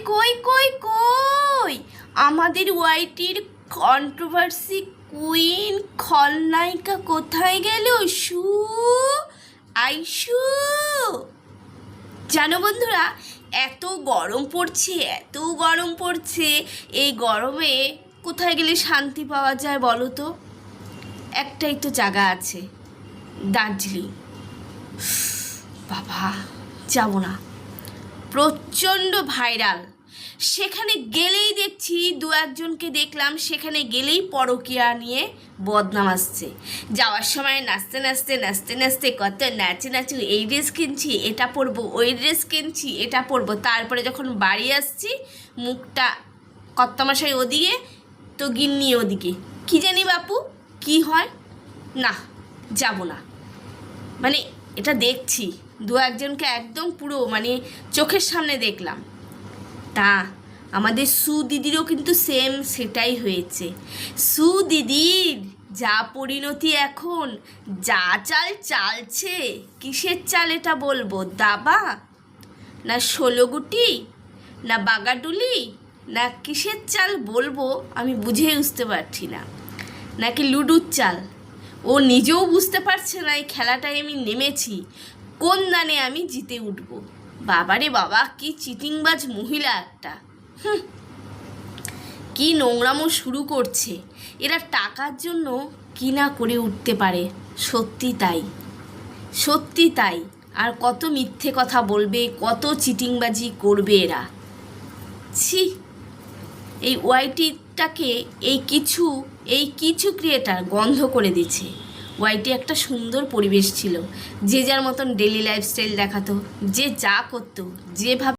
কই কই কই আমাদের ওয়াইটির কন্ট্রোভার্সি কুইন খলনায়িকা কোথায় গেল? আইসু জানো বন্ধুরা, এত গরম পড়ছে এই গরমে কোথায় গেলে শান্তি পাওয়া যায় বলো তো? একটাই তো জায়গা আছে, দার্জিলিং। বাবা যাব না, প্রচণ্ড ভাইরাল। সেখানে গেলেই দেখছি দু একজনকে দেখলাম, সেখানে গেলেই পরকীয়া নিয়ে বদনাম আসছে। যাওয়ার সময় নাচতে নাচতে কত নাচু এই ড্রেস কিনছি, এটা পরবো, ওই ড্রেস কিনছি, এটা পরবো। তারপরে যখন বাড়ি আসছি মুখটা কর্তামশাই ওদিকে তো গিন্নি ওদিকে। কি জানি বাপু কি হয়, না যাব না। মানে এটা দেখছি দু একজনকে একদম পুরো মানে চোখের সামনে দেখলাম। তা আমাদের সুদিদিরও কিন্তু সেম সেটাই হয়েছে। সুদিদির যা পরিণতি এখন, যা চাল চালছে, কিসের চাল এটা বলবো? দাবা না ষোলোগুটি না বাগাডুলি না কিসের চাল বলবো আমি বুঝতে পারছি না। নাকি লুডুর চাল, ও নিজেও বুঝতে পারছে না এই খেলাটায় আমি নেমেছি, কোন দানে আমি জিতে উঠবো। বাবারে বাবা, কি চিটিংবাজ মহিলা একটা। কি নোংরামো শুরু করছে এরা, টাকার জন্য কি না করে উঠতে পারে। সত্যি তাই। আর কত মিথ্যে কথা বলবে, কত চিটিংবাজি করবে এরা। ছি, এই ওয়াইটিটাকে এই কিছু ক্রিয়েটার গন্ধ করে দিচ্ছে। ওয়াইটি একটা সুন্দর পরিবেশ ছিল, যে যার মতন ডেলি লাইফস্টাইল দেখাতো, যে যা করতো, যেভাবে